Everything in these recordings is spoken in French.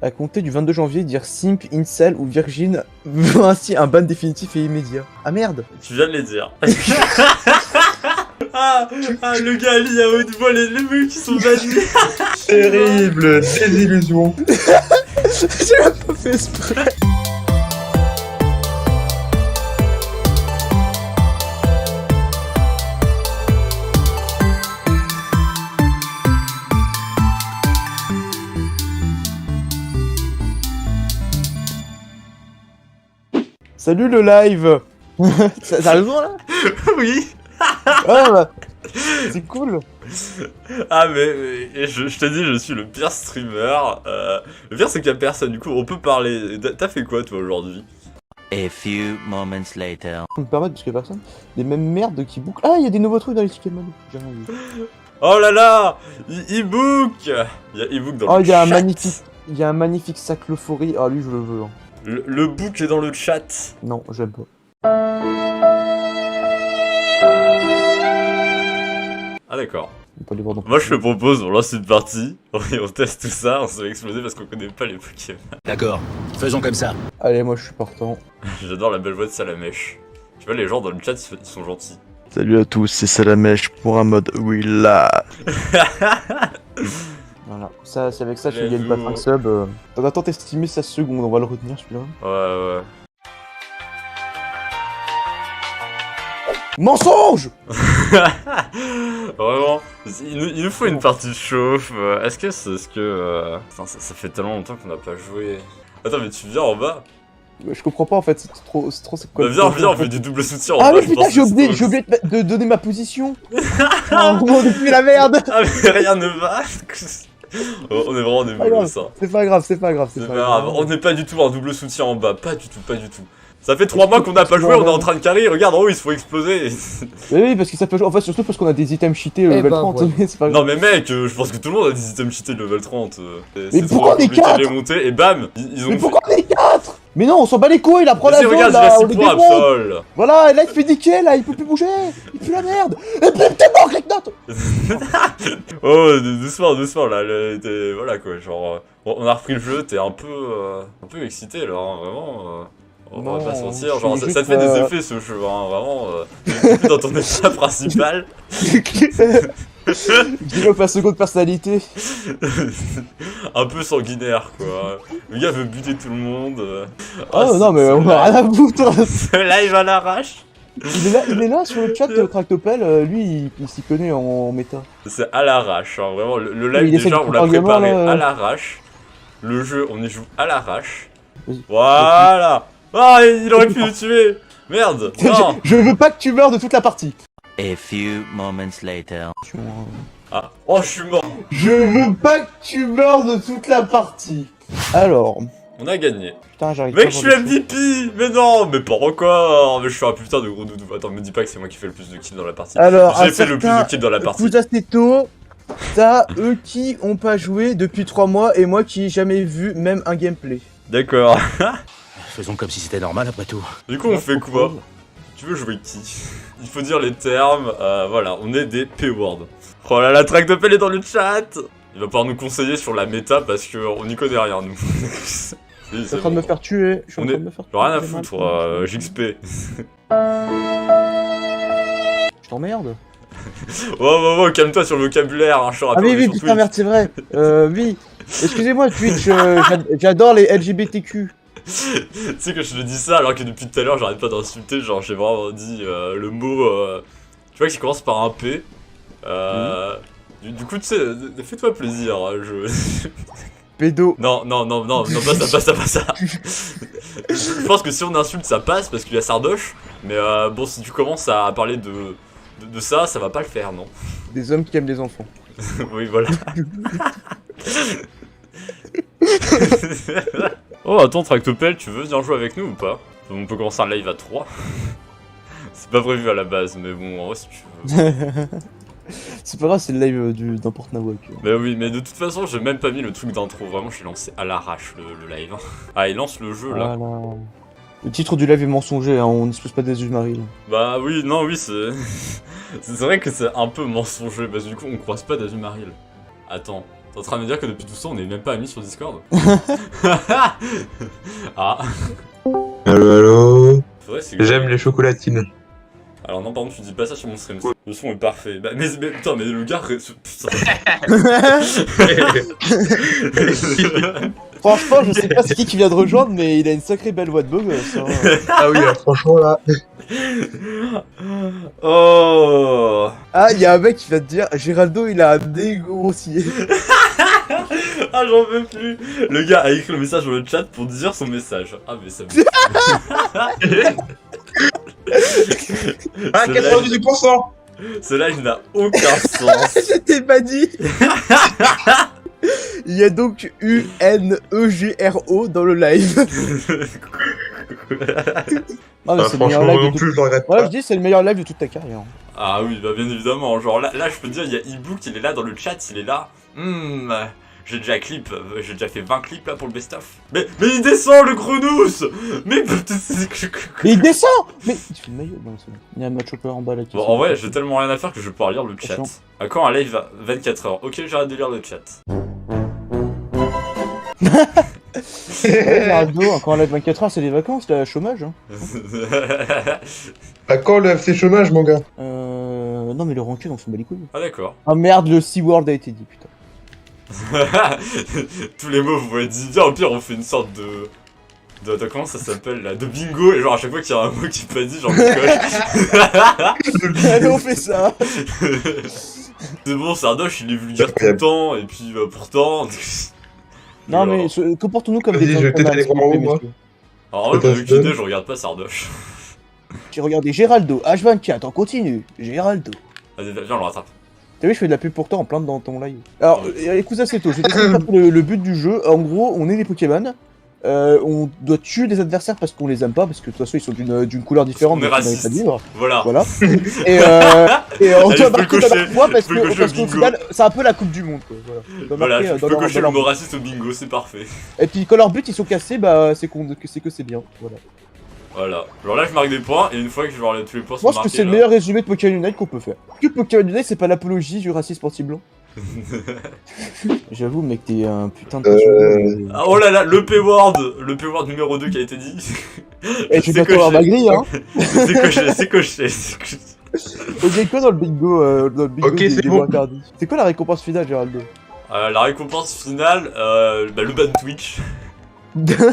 À compter du 22 janvier, dire simp, incel ou virgin veut ainsi un ban définitif et immédiat. Ah merde. Tu viens de les dire. Le gars lit à haute voix les mecs qui sont bannis. Terrible désillusion. J'ai même pas fait exprès. Salut le live. Sérieusement là? Oui. Ah bah, c'est cool. Ah mais je te dis, je suis le pire streamer. Le pire c'est qu'il y a personne, du coup on peut parler. T'as fait quoi toi aujourd'hui? A few moments later. Je me permettre parce qu'il y a personne. Des mêmes merdes qui bouclent. Ah, il y a des nouveaux trucs dans les tickets Manu. J'ai rien vu. Oh là là, e-book. Il y a e-book dans Oh, le il y a un chat. magnifique. Il y a un magnifique sac Lefaurie. Ah, lui, je le veux. Hein. Le book est dans le chat. Non, j'aime pas. Ah d'accord. On peut pas les voir dans Moi je te propose, on lance une partie, on teste tout ça, on se fait exploser parce qu'on connaît pas les Pokémon. D'accord, faisons comme ça. Allez, moi, je suis partant. J'adore la belle voix de Salamèche. Tu vois, les gens dans le chat, ils sont gentils. Salut à tous, c'est Salamèche pour un mode Willa. Voilà. Ça, c'est avec ça que je Let's gagne pas go. 5 subs. On attend estimer 16 secondes. On va le retenir, celui-là. Ouais. Mensonge! Vraiment, il nous faut une partie de chauffe. Est-ce que c'est ce que... Putain, ça fait tellement longtemps qu'on n'a pas joué. Attends, mais tu viens en bas? Je comprends pas en fait. C'est trop. C'est quoi? Bah viens, on fait du double soutien en Ah bas. oui, putain, j'ai oublié de donner ma position. Oh, on est plus la merde. Ah mais rien ne va. On est vraiment des Pas grave. boulots, ça. C'est pas grave, c'est pas grave. C'est pas grave, on n'est pas du tout en double soutien en bas, pas du tout. Ça fait 3 mois qu'on n'a pas joué, on est en train de carry, regarde en haut, ils se font exploser. Oui, parce que ça peut jouer. En fait, surtout parce qu'on a des items cheatés level 30. ouais. Mais c'est pas Non grave. mais mec, je pense que tout le monde a des items cheatés de level 30. Mais C'est trop pourquoi on est compliqué de 4? les monter, et bam, ils ont Mais fait... pourquoi on est 4? Mais non, on s'en bat les couilles, là, prends la Vas-y, zone, regarde, il là, a on 6 les points, démonte. Absol. Voilà, et là, il fait niquer, là, il peut plus bouger. Il pue la merde. Et puis, t'es mort, Clicknote. Oh, doucement, là, voilà quoi, genre, on a repris le jeu, t'es un peu excité là, hein, vraiment, on va Non, pas se je mentir, suis genre, ça te juste, fait des effets ce jeu, hein, vraiment, t'es dans ton état principal, Développe la seconde personnalité. un peu sanguinaire quoi, le gars veut buter tout le monde, Oh non, mais on a rien à foutre. Ce live à l'arrache. Il est là sur le chat, Tractopelle, lui, il s'y connaît en méta. C'est à l'arrache, hein, vraiment, le Il live essaie déjà de on l'a préparer préparé là. à l'arrache, le jeu on y joue à l'arrache, Vas-y. voilà. Ah, il aurait pu le tuer. Merde. Non. Je veux pas que tu meurs de toute la partie. A few moments later. Ah. Oh, je suis mort. Je veux pas que tu meurs de toute la partie. Alors, On a gagné. putain, j'arrive Mec, pas je à suis voir le truc. MVP. Mais non, mais pas encore. Mais je suis un putain de gros doudou. Attends, me dis pas que c'est moi qui fais le plus de kills dans la partie. Alors, J'ai fait le plus de kills dans la partie. Kuzaseto, t'as eux qui ont pas joué depuis 3 mois et moi qui ai jamais vu même un gameplay. D'accord. Faisons comme si c'était normal après tout. Du coup, on fait quoi? Tu veux jouer qui? Il faut dire les termes. Voilà, on est des P-words. Oh là là, Tractopelle est dans le chat. Il va pouvoir nous conseiller sur la méta parce qu'on n'y connaît rien, nous. Si, Je suis c'est en train de bon. me faire tuer. Je suis en On train est- de me faire tuer. J'en ai rien à j'ai mal. foutre, JXP. Je t'emmerde. Oh, calme-toi sur le vocabulaire, hein, je te Ah rappelle. oui, on est oui, sur putain, Twitch. merde, c'est vrai. Oui. Excusez-moi, Twitch, j'adore les LGBTQ. Tu sais que je te dis ça alors que depuis tout à l'heure j'arrête pas d'insulter, genre j'ai vraiment dit le mot, tu vois qui commence par un P. Du coup tu sais, fais-toi plaisir, hein, Pédo. Non, pas ça. Je pense que si on insulte ça passe parce qu'il y a Sardoche, mais bon si tu commences à parler de ça, ça va pas le faire, non. Des hommes qui aiment les enfants. Oui, voilà. Oh, attends, Tractopelle, tu veux venir jouer avec nous ou pas? On peut commencer un live à 3. C'est pas prévu à la base, mais bon, en vrai, si tu veux. C'est pas grave, c'est le live d'importe Nawak. Bah oui, mais de toute façon, j'ai même pas mis le truc d'intro. Vraiment, j'ai lancé à l'arrache le live. Ah, il lance le jeu là. Voilà. Le titre du live est mensonger, hein, on n'expose pas des yeux Marie. Bah oui, non, oui, c'est. C'est vrai que c'est un peu mensonger, parce que du coup, on croise pas d'Azumaril. Attends, T'es en train de me dire que depuis tout ça, on est même pas amis sur Discord? Ah. Allo, allo. Faudrait, c'est que... J'aime les chocolatines. Alors non, par contre, tu dis pas ça sur mon stream. Le son est parfait. Bah, mais putain, mais le gars... Putain. Franchement, je sais pas c'est qui vient de rejoindre, mais il a une sacrée belle voix de beau gosse. Hein. Ah oui, là, franchement, là. Oh. Ah, il y a un mec qui va te dire Géraldo, il a un nez grossier. Ah, j'en peux plus. Le gars a écrit le message dans le chat pour dire son message. Ah, mais ça me... Ah, 98%. Cela, il n'a aucun sens. Je t'ai pas dit. Il y a donc UNEGRO dans le live. Ah, mais c'est le meilleur Franchement, moi live non de plus, je le regrette Ouais, pas. je dis, c'est le meilleur live de toute ta carrière. Ah oui, bah bien évidemment. Genre là je peux te dire, il y a ebook, il est là dans le chat, il est là. J'ai déjà j'ai déjà fait 20 clips là pour le best-of. Mais il descend le Chronous. Mais Mais il descend. Mais tu fais le maillot. Non, c'est bon. Il y a un match hopper en bas là. Bon, en vrai, j'ai tellement rien à faire que je vais pouvoir lire le chat. Attention. À quand un live à 24h? Ok, j'arrête de lire le chat. Ouais, Géraldo, encore un live 24 heures, c'est les vacances, là, chômage. Hein. À quand le FC chômage, mon gars? Non, mais le rancune, on s'en bat les couilles. Ah d'accord. Ah merde, le SeaWorld a été dit, putain. Tous les mots vous m'avez dit. Bien, au pire, on fait une sorte de comment ça s'appelle là? De bingo, et genre à chaque fois qu'il y a un mot qui est pas dit, genre je coche. Allez, on fait ça. C'est bon, Sardoche il est vulgaire tout le temps, et puis pourtant. Non, Voilà. mais comportons-nous comme Vas-y, des je vais peut-être gentlemen, aller s'il vous voir en plaît, haut, moi. messieurs. Alors, ouais, Attends, bah, vu qu'il est, je regarde pas Sardoche. J'ai regardé Géraldo, H24, on continue. Géraldo. Vas-y, viens, on le rattrape. T'as vu, je fais de la pub pour toi en plein dans ton live. Alors, écoute ça, c'est tôt. Je vais t'expliquer le but du jeu. En gros, on est des Pokémon. On doit tuer des adversaires parce qu'on les aime pas, parce que de toute façon ils sont d'une couleur différente, On est donc on n'arrive raciste. pas à vivre. Voilà. Voilà. Et on Allez, doit je peux marquer le dans cocher, leur foi parce je peux le cocher au qu'au bingo. final c'est un peu la coupe du monde quoi. Voilà. On doit Voilà, marquer je peux dans cocher leur le mot but. raciste au bingo, c'est parfait. Et puis quand leurs buts ils sont cassés, bah c'est que c'est bien. Voilà. Voilà. Genre là, je marque des points, et une fois que genre, tous les points Je sont pense que marqués. c'est le meilleur résumé de Pokémon Unite qu'on peut faire. Que Pokémon Unite c'est pas l'apologie du racisme anti-blanc. J'avoue mec t'es un putain de Ah, oh là là, le P-word numéro 2 qui a été dit. Et tu vas avoir ma grille hein. C'est coché. On gagne quoi dans le bingo Ok, c'est des bon. Wardardis. C'est quoi la récompense finale Géraldo? La récompense finale, bah, le ban Twitch. Déjà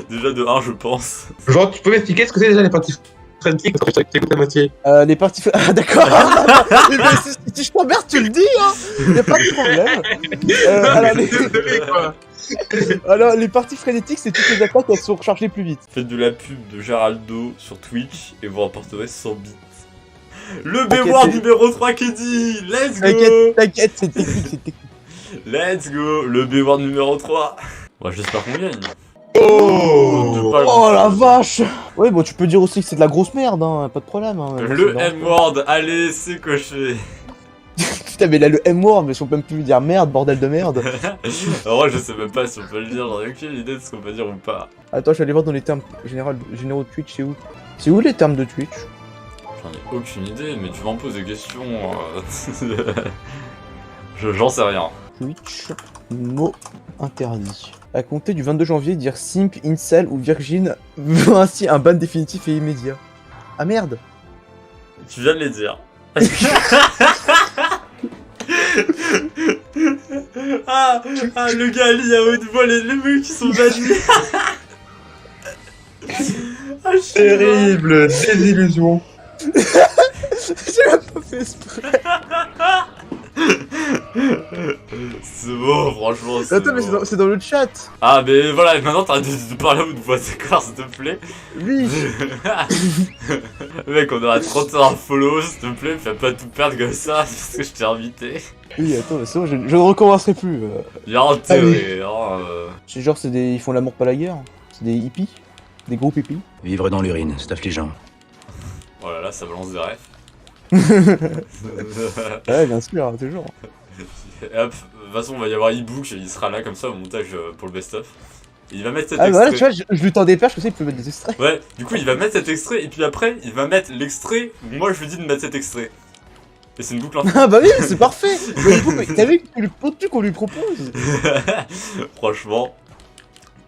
de 1, je pense. Genre, tu peux m'expliquer ce que c'est déjà les parties friendly quand tu t'écoutes la moitié? Les parties... Ah d'accord. Mais si je t'emmerde tu le dis hein. Y'a pas de problème. Alors les parties frénétiques c'est toutes les attaques elles sont rechargées plus vite. Faites de la pub de Géraldo sur Twitch et vous remporterez 100 bits. Le B-word numéro 3 qui est dit. Let's go. T'inquiète, c'est technique. Let's go. Le B-word numéro 3. Ouais, j'espère qu'on gagne. Oh, Oh la vache. Ouais bon tu peux dire aussi que c'est de la grosse merde hein, pas de problème hein. Le M-word, allez, c'est coché. Putain mais là le M-word mais si on peut même plus dire merde, bordel de merde. Alors moi je sais même pas si on peut le dire, j'en ai aucune idée de ce qu'on peut dire ou pas. Attends je vais aller voir dans les termes généraux de Twitch, c'est où? C'est où les termes de Twitch? J'en ai aucune idée, mais tu m'en poses des questions. J'en sais rien. Twitch, mot interdit. À compter du 22 janvier, dire simp, incel ou virgin vaut ainsi un ban définitif et immédiat. Ah merde. Tu viens de les dire. Le gars Ali à haute voix, les mecs qui sont bannis. Ah, je suis mort. terrible désillusion. J'ai même pas fait exprès. C'est bon, franchement. C'est Attends mais bon. c'est dans le chat. Ah, mais voilà, maintenant t'arrêtes de parler à haute voix, d'accord, s'il te plaît. Oui. Mec, on aura 31 follow, s'il te plaît, fais pas tout perdre comme ça, parce que je t'ai invité. Oui attends c'est bon, je ne recommencerai plus. Il y a intérêt, hein. C'est genre ils font l'amour pas la guerre. C'est des hippies. Des groupes hippies. Vivre dans l'urine, c'est affligeant. Oh là là, ça balance des rêves. Ouais bien sûr, hein, toujours. Et hop, de toute façon, on va y avoir e-book, il sera là comme ça au montage pour le best-of. Et il va mettre cet Ah extrait. voilà tu vois, je lui tends des perches, je sais qu'il peut mettre des extraits. Ouais, du coup, il va mettre cet extrait, et puis après, il va mettre l'extrait. Moi, je lui dis de mettre cet extrait. Et c'est une boucle infinie. Ah bah oui, c'est parfait. T'as vu le contenu qu'on lui propose? Franchement.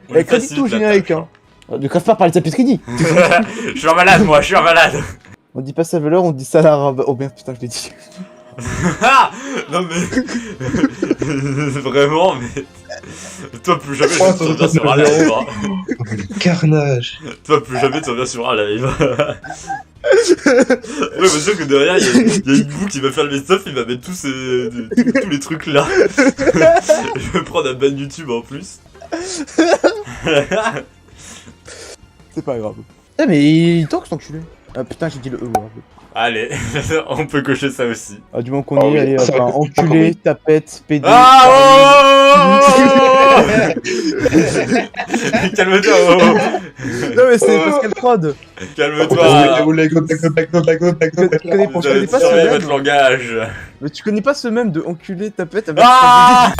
on Eh, lui crédit facilite tout au la générique, tâche, hein. Ne crève pas par les tapis de crédit. Je suis un malade, moi, je suis un malade. On dit pas sa valeur, on dit ça à l'arabe. Oh merde, putain, je l'ai dit. Non mais... Vraiment, mais... Toi, plus jamais Oh, tu reviens sur un live, hein. Carnage. Toi, plus jamais tu reviens sur un live. Ouais, bien sûr que derrière, il y a une boucle qui va faire le stuff, il va mettre tous les trucs là. Je vais prendre un ban YouTube en plus. C'est pas grave. Eh mais il tank cet enculé. Ah putain, j'ai dit le E. Ouais. Allez, on peut cocher ça aussi. Ah, du moment qu'on Ah y est, oui, allez, ça va enfin, coûter pas enculé, tapette, PD. Ah oh Calme-toi, oh. Non mais c'est Pascal Prod. Calme-toi. Tu connais pas ce Surveille votre même. langage. Mais tu connais pas ce même de enculé, tapette avec... Ah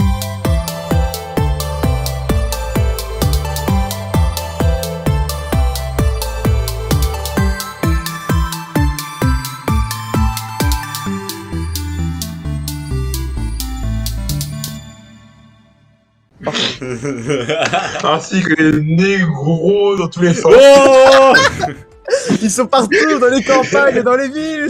Ainsi que les négros dans tous les sens. Oh Ils sont partout, dans les campagnes, dans les villes.